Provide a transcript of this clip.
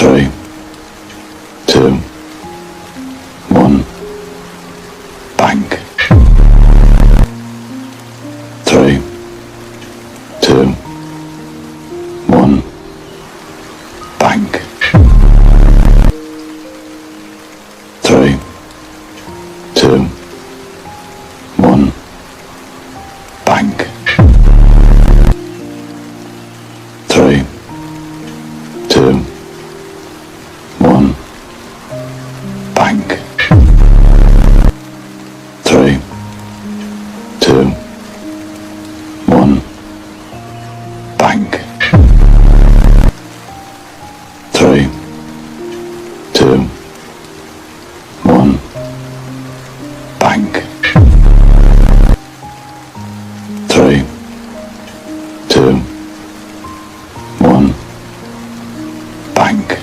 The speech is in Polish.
3, 2, 1, bank. 3, 2, 1, bank. 3, 2, 1, bank. 3, 2, 1, bank. 3, 2, 1, bank. 3, 2, 1, bank. 3, 2, 1, bank.